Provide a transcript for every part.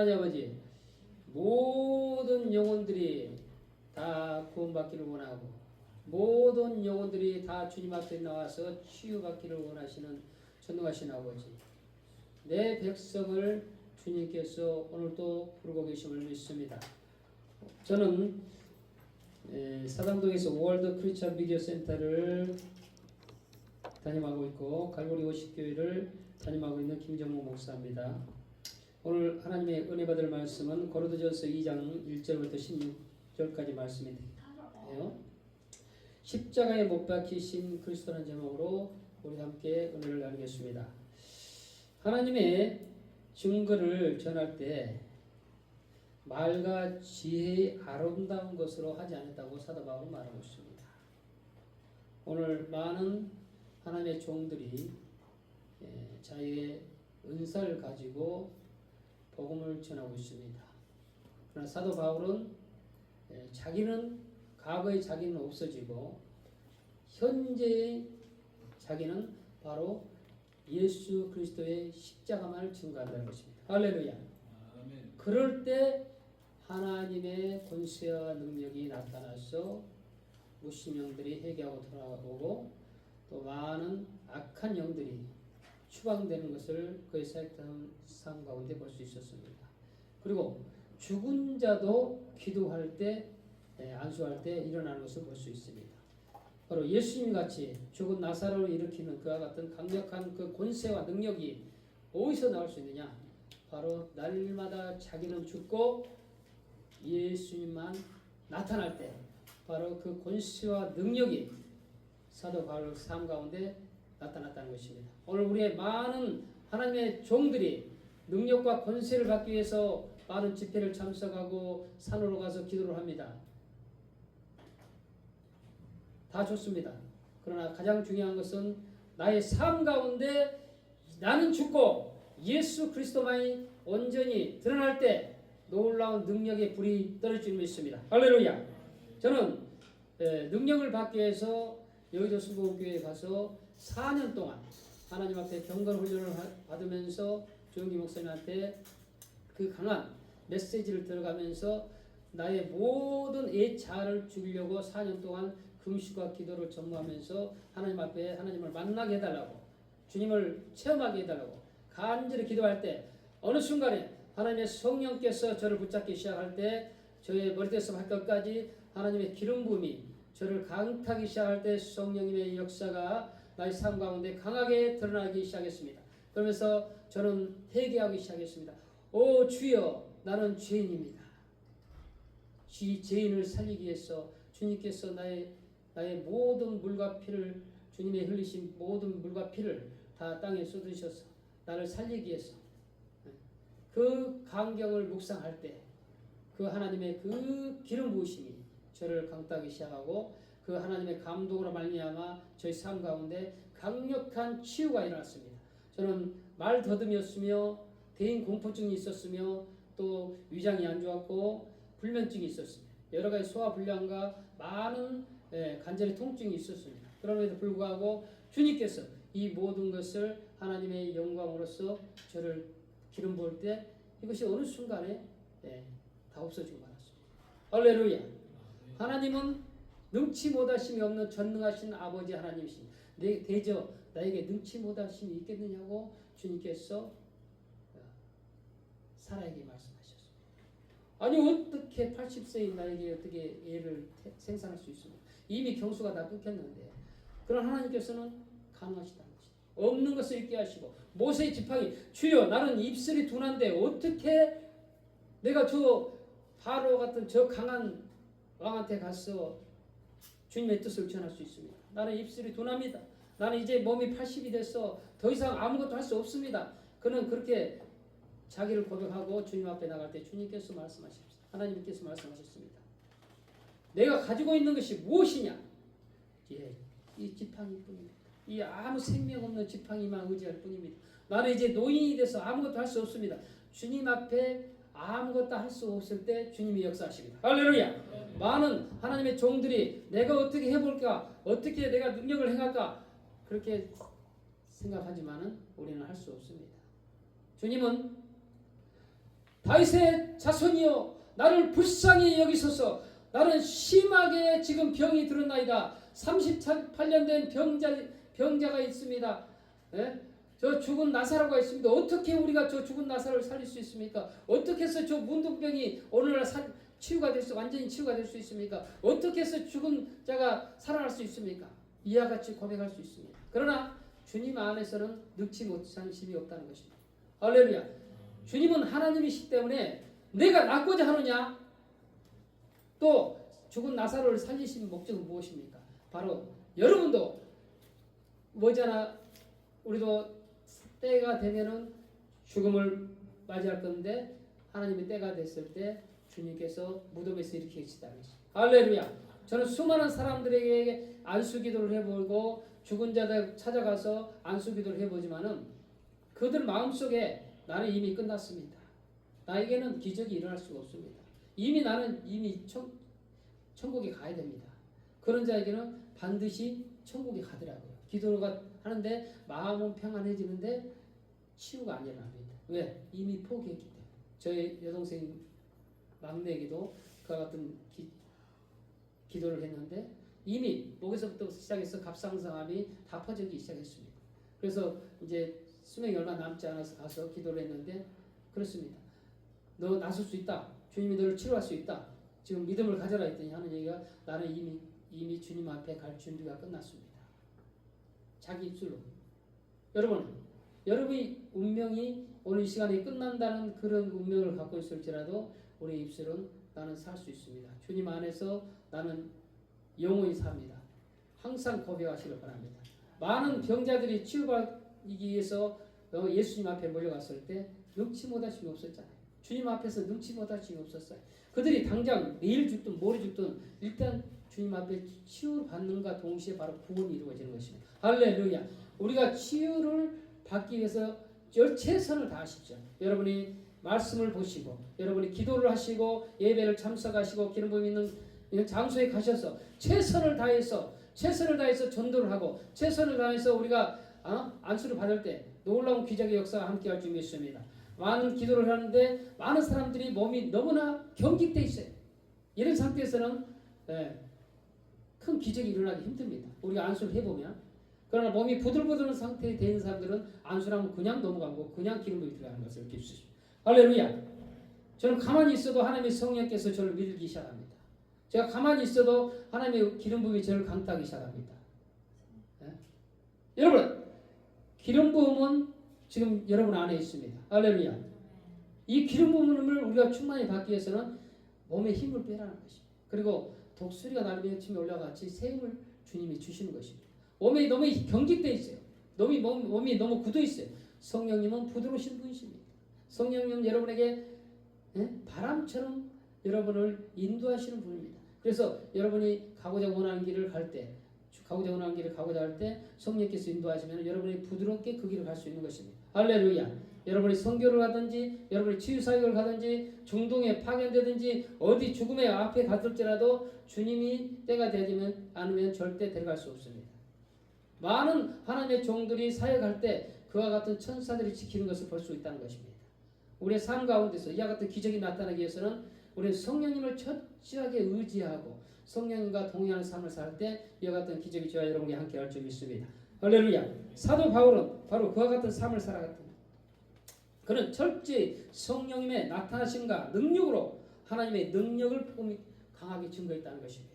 하나님 아버지, 모든 영혼들이 다 구원받기를 원하고 모든 영혼들이 다 주님 앞에 나와서 치유받기를 원하시는 전능하신 아버지, 내 백성을 주님께서 오늘도 부르고 계심을 믿습니다. 저는 사당동에서 월드 크리스천 미디어 센터를 담임하고 있고 갈보리 오식교회를 담임하고 있는 김정모 목사입니다. 오늘 하나님의 은혜 받을 말씀은 고린도전서 2장 1절부터 16절까지 말씀인데요. 십자가에 못 박히신 그리스도라는 제목으로 우리 함께 은혜를 나누겠습니다. 하나님의 증거를 전할 때 말과 지혜의 아름다운 것으로 하지 않았다고 사도 바울은 말하고 있습니다. 오늘 많은 하나님의 종들이 자기의 은사를 가지고 복음을 전하고 있습니다. 그러나 사도 바울은 자기는 과거의 자기는 없어지고 현재의 자기는 바로 예수 그리스도의 십자가만을 증거한다는 것입니다. 할렐루야. 아멘. 그럴 때 하나님의 권세와 능력이 나타나서 무신령들이 회개하고 돌아오고 또 많은 악한 영들이 추방되는 것을 그의 사역담 가운데 볼 수 있었습니다. 그리고 죽은 자도 기도할 때 안수할 때 일어나는 것을 볼 수 있습니다. 바로 예수님 같이 죽은 나사로를 일으키는 그와 같은 강력한 그 권세와 능력이 어디서 나올 수 있느냐? 바로 날마다 자기는 죽고 예수님만 나타날 때 바로 그 권세와 능력이 사도 바울 삶 가운데 나타났다는 것입니다. 오늘 우리의 많은 하나님의 종들이 능력과 권세를 받기 위해서 많은 집회를 참석하고 산으로 가서 기도를 합니다. 다 좋습니다. 그러나 가장 중요한 것은 나의 삶 가운데 나는 죽고 예수 그리스도만이 온전히 드러날 때 놀라운 능력의 불이 떨어질 줄 믿습니다. 할렐루야. 저는 능력을 받기 위해서 여의도 수고교회에 가서 4년 동안 하나님 앞에 경건 훈련을 받으면서 조영기 목사님한테 그 강한 메시지를 들어가면서 나의 모든 애자를 죽이려고 4년 동안 금식과 기도를 전무하면서 하나님 앞에 하나님을 만나게 해달라고 주님을 체험하게 해달라고 간절히 기도할 때 어느 순간에 하나님의 성령께서 저를 붙잡기 시작할 때 저의 머리에서 발끝까지 하나님의 기름 부음이 저를 강타하기 시작할 때 성령님의 역사가 나의 삶 가운데 강하게 드러나기 시작했습니다. 그러면서 저는 회개하기 시작했습니다. 오 주여, 나는 죄인입니다. 죄인을 살리기 위해서 주님께서 나의 모든 물과 피를 주님의 흘리신 모든 물과 피를 다 땅에 쏟으셔서 나를 살리기 위해서 그 광경을 묵상할 때 그 하나님의 그 기름 부으심이 저를 강타하기 시작하고 그 하나님의 감동으로 말미암아 저희 삶 가운데 강력한 치유가 일어났습니다. 저는 말 더듬이었으며 대인 공포증이 있었으며 또 위장이 안 좋았고 불면증이 있었습니다. 여러 가지 소화불량과 많은 관절의 통증이 있었습니다. 그럼에도 불구하고 주님께서 이 모든 것을 하나님의 영광으로서 저를 기름 부을 때 이것이 어느 순간에 다 없어지고 말았습니다. 할렐루야. 하나님은 능치 못하심이 없는 전능하신 아버지 하나님이십니다. 대저 나에게 능치 못하심이 있겠느냐고 주님께서 사라에게 말씀하셨습니다. 아니 어떻게 80세인 나에게 어떻게 애를 생산할 수 있습니까? 이미 경수가 다 끊겼는데 그런 하나님께서는 가능하시다는 것입니다. 없는 것을 있게 하시고 모세의 지팡이 주여 나는 입술이 둔한데 어떻게 내가 저 바로 같은 저 강한 왕한테 가서 주님의 뜻을 전할 수 있습니다. 나는 입술이 둔합니다. 나는 이제 몸이 80이 돼서 더 이상 아무것도 할 수 없습니다. 그는 그렇게 자기를 고백하고 주님 앞에 나갈 때 주님께서 말씀하십니다. 하나님께서 말씀하셨습니다. 내가 가지고 있는 것이 무엇이냐? 이 지팡이뿐입니다. 이 아무 생명 없는 지팡이만 의지할 뿐입니다. 나는 이제 노인이 돼서 아무것도 할 수 없습니다. 주님 앞에 아무것도 할 수 없을 때 주님이 역사하십니다. 할렐루야. 많은 하나님의 종들이 내가 어떻게 해볼까? 어떻게 내가 능력을 행할까? 그렇게 생각하지만은 우리는 할 수 없습니다. 주님은 다윗의 자손이여 나를 불쌍히 여기소서. 나는 심하게 지금 병이 들었나이다. 38년 된 병자가 있습니다. 예? 저 죽은 나사로가 있습니다. 어떻게 우리가 저 죽은 나사로를 살릴 수 있습니까? 어떻게 해서 저 문둥병이 오늘날 치유가 될 수, 완전히 치유가 될 수 있습니까? 어떻게 해서 죽은 자가 살아날 수 있습니까? 이와 같이 고백할 수 있습니다. 그러나 주님 안에서는 늙지 못한 힘이 없다는 것입니다. 할렐루야. 주님은 하나님이시기 때문에 내가 낫고자 하느냐? 또 죽은 나사로를 살리신 목적은 무엇입니까? 바로 여러분도 머지않아 우리도 때가 되면은 죽음을 맞이할 건데 하나님의 때가 됐을 때 주님께서 무덤에서 일으키시다는 것입니다. 할렐루야. 저는 수많은 사람들에게 안수기도를 해보고 죽은 자들 찾아가서 안수기도를 해보지만은 그들 마음속에 나는 이미 끝났습니다. 나에게는 기적이 일어날 수가 없습니다. 나는 이미 천국에 가야 됩니다. 그런 자에게는 반드시 천국에 가더라고요. 기도가 하는데 마음은 평안해지는데 치유가 안 일어납니다. 왜? 이미 포기했기 때문에. 저희 여동생 막내에게도 그와 같은 기도를 했는데 이미 목에서부터 시작해서 갑상선암이 다 퍼지기 시작했습니다. 그래서 이제 수명이 얼마 남지 않아서 가서 기도를 했는데 그렇습니다. 너 나설 수 있다. 주님이 너를 치료할 수 있다. 지금 믿음을 가져라 했더니 하는 얘기가 나는 이미 주님 앞에 갈 준비가 끝났습니다. 자기 입술로. 여러분의 운명이 오늘 이 시간에 끝난다는 그런 운명을 갖고 있을지라도 우리 입술은 나는 살 수 있습니다. 주님 안에서 나는 영원히 삽니다. 항상 고백하시길 바랍니다. 많은 병자들이 치유받기 위해서 예수님 앞에 몰려갔을 때 능치 못하심이 없었잖아요. 주님 앞에서 능치 못하심이 없었어요. 그들이 당장 내일 죽든 모레 죽든 일단 주님 앞에 치유받는가 동시에 바로 구원이 이루어지는 것입니다. 할렐루야. 우리가 치유를 받기 위해서 최선을 다하십시오. 여러분이 말씀을 보시고 여러분이 기도를 하시고 예배를 참석하시고 기름 부음 있는 장소에 가셔서 최선을 다해서 전도를 하고 최선을 다해서 우리가 안수를 받을 때 놀라운 기적의 역사가 함께할 줄 믿습니다. 많은 기도를 하는데 많은 사람들이 몸이 너무나 경직돼 있어요. 이런 상태에서는 큰 기적이 일어나기 힘듭니다. 우리가 안수를 해보면. 그러나 몸이 부들부들한 상태에 되는 사람들은 안수를 하면 그냥 넘어가고 그냥 기름 부음이 들어가는 것을 이렇게 주십시오. 할렐루야. 저는 가만히 있어도 하나님의 성령께서 저를 밀기 시작합니다. 제가 가만히 있어도 하나님의 기름 부음이 저를 강타하기 시작합니다. 여러분, 기름 부음은 지금 여러분 안에 있습니다. 할렐루야. 이 기름 부음을 우리가 충만히 받기 위해서는 몸에 힘을 빼라는 것입니다. 그리고 독수리가 날며 침에 올라같이 새 힘을 주님이 주시는 것입니다. 몸이 너무 경직되어 있어요. 몸이 너무 굳어 있어요. 성령님은 부드러우신 분이십니다. 성령님은 여러분에게 바람처럼 여러분을 인도하시는 분입니다. 그래서 여러분이 가고자 원하는 길을 가고자 할 때 성령께서 인도하시면 여러분이 부드럽게 그 길을 갈 수 있는 것입니다. 할렐루야. 여러분이 선교를 가든지 여러분이 치유사역을 가든지 중동에 파견되든지 어디 죽음의 앞에 갔을지라도 주님이 때가 되지 않으면 절대 데려갈 수 없습니다. 많은 하나님의 종들이 사역할 때 그와 같은 천사들이 지키는 것을 볼 수 있다는 것입니다. 우리의 삶 가운데서 이와 같은 기적이 나타나기 위해서는 우리는 성령님을 철저하게 의지하고 성령님과 동행하는 삶을 살 때 이와 같은 기적이 저와 여러분께 함께 할 줄 믿습니다. 할렐루야. 사도 바울은 바로 그와 같은 삶을 살아갔습니다. 그는 철저히 성령님의 나타나심과 능력으로 하나님의 능력을 강하게 증거했다는 것입니다.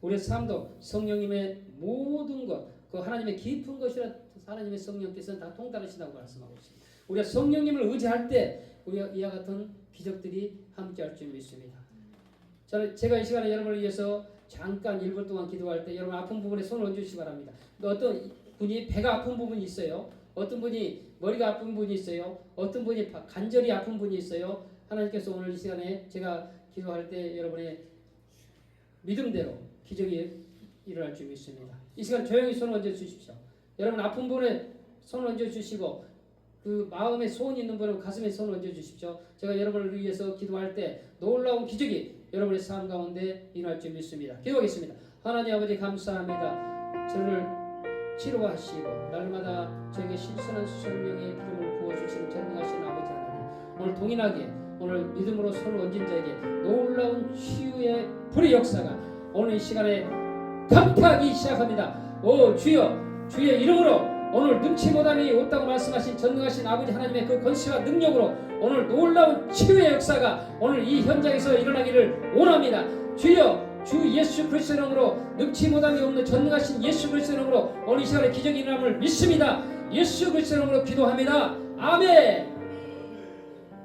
우리의 삶도 성령님의 모든 것, 그 하나님의 깊은 것이라 하나님의 성령께서는 다 통달하신다고 말씀하고 있습니다. 우리가 성령님을 의지할 때 우리가 이와 같은 기적들이 함께할 줄 믿습니다. 제가 이 시간에 여러분을 위해서 잠깐 1분 동안 기도할 때 여러분 아픈 부분에 손을 얹어주시기 바랍니다. 어떤 분이 배가 아픈 부분이 있어요. 어떤 분이 머리가 아픈 분이 있어요. 어떤 분이 관절이 아픈 분이 있어요. 하나님께서 오늘 이 시간에 제가 기도할 때 여러분의 믿음대로 기적이 일어날 줄 믿습니다. 이 시간 조용히 손을 얹어주십시오. 여러분 아픈 분에 손을 얹어주시고 그 마음에 소원이 있는 분은 가슴에 손을 얹어주십시오. 제가 여러분을 위해서 기도할 때 놀라운 기적이 여러분의 삶 가운데 일어날 줄 믿습니다. 기도하겠습니다. 하나님 아버지 감사합니다. 저를 치료하시고 날마다 저에게 신선한 성령의 기름을 부어주시는 전능하신 아버지 하나님, 오늘 동일하게 오늘 믿음으로 손을 얹은 자에게 놀라운 치유의 불의 역사가 오늘 이 시간에 강타하기 시작합니다. 오 주여, 주의 이름으로 오늘 능치 못함이 없다고 말씀하신 전능하신 아버지 하나님의 그 권세와 능력으로 오늘 놀라운 치유의 역사가 오늘 이 현장에서 일어나기를 원합니다. 주여, 주 예수 그리스도의 이름으로 능치 못함이 없는 전능하신 예수 그리스도의 이름으로 오늘 이 시간에 기적이 일어남을 믿습니다. 예수 그리스도의 이름으로 기도합니다. 아멘.